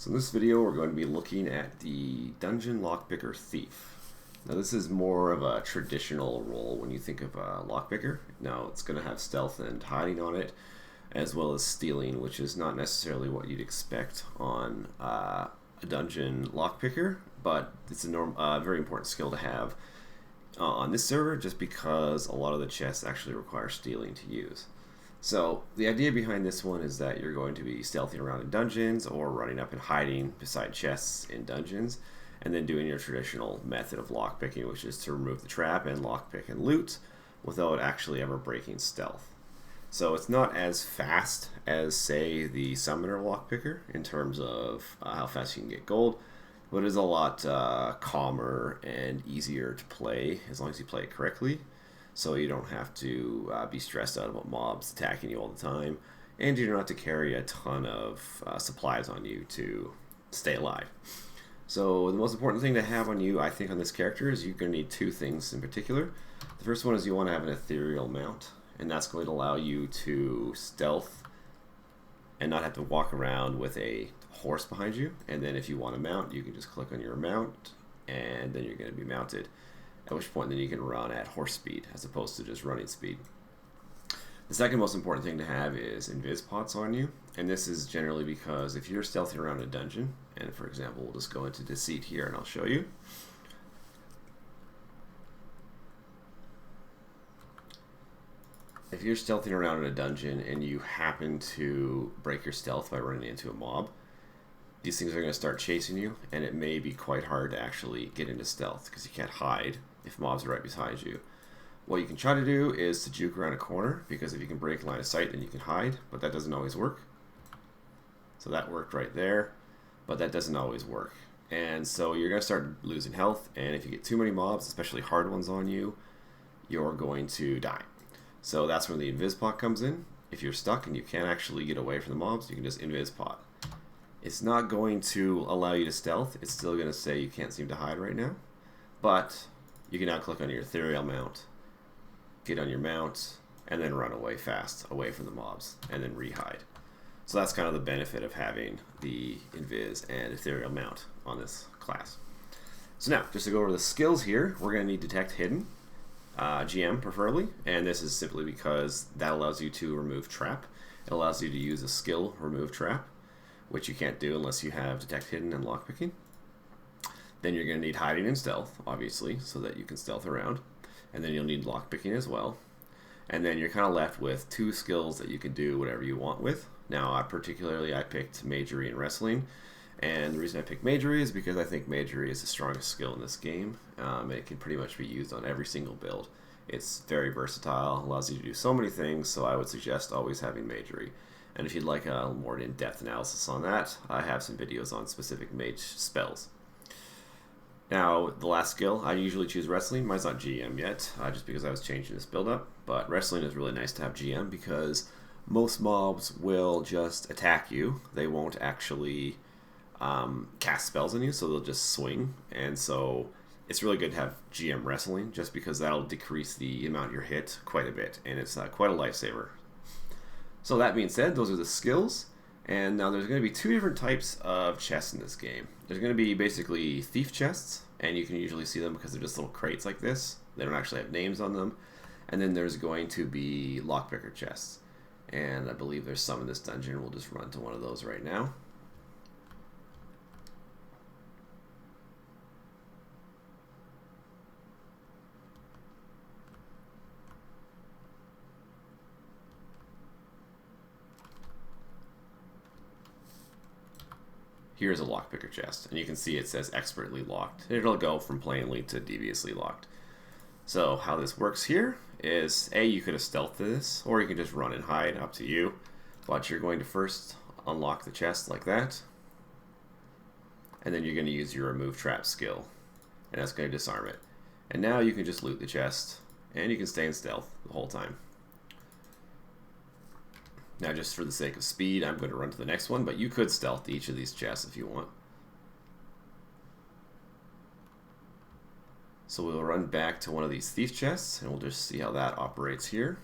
So in this video we're going to be looking at the Dungeon Lockpicker Thief. Now this is more of a traditional role when you think of a lockpicker. Now it's going to have stealth and hiding on it, as well as stealing, which is not necessarily what you'd expect on a dungeon lockpicker, but it's a very important skill to have on this server just because a lot of the chests actually require stealing to use. So the idea behind this one is that you're going to be stealthing around in dungeons or running up and hiding beside chests in dungeons, and then doing your traditional method of lockpicking, which is to remove the trap and lockpick and loot without actually ever breaking stealth. So it's not as fast as, say, the Summoner Lockpicker in terms of how fast you can get gold, but it is a lot calmer and easier to play as long as you play it correctly. So you don't have to be stressed out about mobs attacking you all the time, and you don't have to carry a ton of supplies on you to stay alive. So the most important thing to have on you, I think, on this character is you're going to need two things in particular. The first one is you want to have an ethereal mount, and that's going to allow you to stealth and not have to walk around with a horse behind you. And then if you want to mount, you can just click on your mount, and then you're going to be mounted. At which point then you can run at horse speed as opposed to just running speed. The second most important thing to have is invis pots on you, and this is generally because if you're stealthing around a dungeon, and for example we'll just go into deceit here and I'll show you. If you're stealthing around in a dungeon and you happen to break your stealth by running into a mob, these things are going to start chasing you, and it may be quite hard to actually get into stealth because you can't hide if mobs are right behind you. What you can try to do is to juke around a corner, because if you can break line of sight then you can hide, but that doesn't always work. So that worked right there, but that doesn't always work. And so you're going to start losing health, and if you get too many mobs, especially hard ones on you, you're going to die. So that's when the invis pot comes in. If you're stuck and you can't actually get away from the mobs, you can just invis pot. It's not going to allow you to stealth. It's still going to say you can't seem to hide right now. But you can now click on your ethereal mount, get on your mount, and then run away fast, away from the mobs, and then re-hide. So that's kind of the benefit of having the invis and ethereal mount on this class. So now, just to go over the skills here, we're going to need detect hidden, GM preferably, and this is simply because that allows you to remove trap. It allows you to use a skill remove trap, which you can't do unless you have detect hidden and lockpicking. Then you're going to need hiding and stealth, obviously, so that you can stealth around. And then you'll need lockpicking as well. And then you're kind of left with two skills that you can do whatever you want with. Now, I picked Magery and Wrestling. And the reason I picked Magery is because I think Magery is the strongest skill in this game. It can pretty much be used on every single build. It's very versatile, allows you to do so many things, so I would suggest always having Magery. And if you'd like a more in-depth analysis on that, I have some videos on specific mage spells. Now, the last skill, I usually choose Wrestling. Mine's not GM yet, just because I was changing this build up. But Wrestling is really nice to have GM because most mobs will just attack you. They won't actually cast spells on you, so they'll just swing. And so it's really good to have GM Wrestling just because that'll decrease the amount you're hit quite a bit. And it's quite a lifesaver. So that being said, those are the skills. And now there's going to be two different types of chests in this game. There's going to be basically thief chests, and you can usually see them because they're just little crates like this. They don't actually have names on them. And then there's going to be lockpicker chests. And I believe there's some in this dungeon. We'll just run to one of those right now. Here's a lockpicker chest, and you can see it says expertly locked. It'll go from plainly to deviously locked. So how this works here is, you could have stealthed this, or you can just run and hide, up to you. But you're going to first unlock the chest like that, and then you're going to use your remove trap skill, and that's going to disarm it. And now you can just loot the chest, and you can stay in stealth the whole time. Now, just for the sake of speed, I'm going to run to the next one, but you could stealth each of these chests if you want. So we'll run back to one of these thief chests, and we'll just see how that operates here.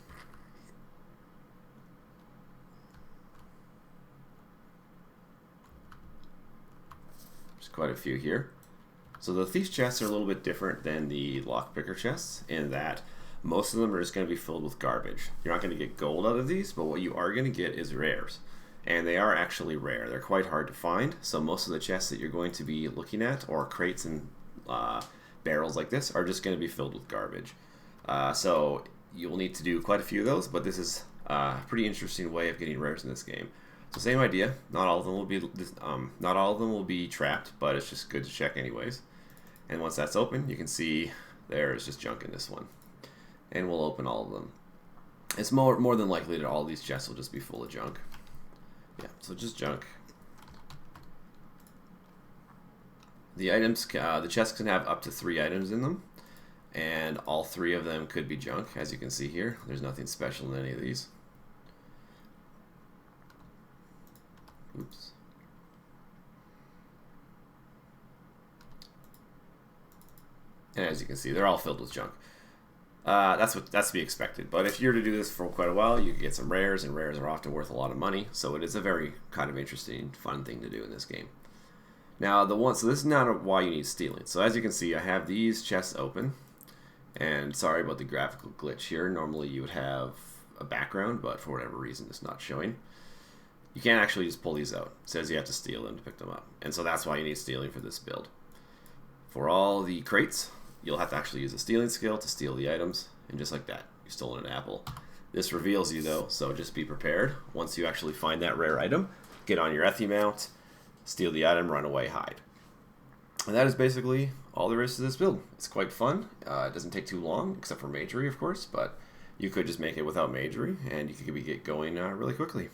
quite a few here. So the thief's chests are a little bit different than the lockpicker chests in that most of them are just going to be filled with garbage. You're not going to get gold out of these, but what you are going to get is rares. And they are actually rare. They're quite hard to find, so most of the chests that you're going to be looking at, or crates and barrels like this, are just going to be filled with garbage. So you'll need to do quite a few of those, but this is a pretty interesting way of getting rares in this game. So same idea. Not all of them will be trapped, but it's just good to check anyways. And once that's open, you can see there is just junk in this one, and we'll open all of them. It's more than likely that all these chests will just be full of junk. Yeah, so just junk. The items, the chests can have up to 3 items in them, and all 3 of them could be junk, as you can see here. There's nothing special in any of these. Oops. And as you can see, they're all filled with junk. That's to be expected. But if you're to do this for quite a while, you can get some rares, and rares are often worth a lot of money. So it is a very kind of interesting, fun thing to do in this game. Now so this is not why you need stealing. So as you can see, I have these chests open, and sorry about the graphical glitch here. Normally you would have a background, but for whatever reason it's not showing. You can't actually just pull these out. It says you have to steal them to pick them up, and so that's why you need stealing for this build. For all the crates, you'll have to actually use a stealing skill to steal the items, and just like that, you've stolen an apple. This reveals you though, so just be prepared. Once you actually find that rare item, get on your Ethy mount, steal the item, run away, hide. And that is basically all there is to this build. It's quite fun. It doesn't take too long, except for magery, of course, but you could just make it without magery, and you could get going really quickly.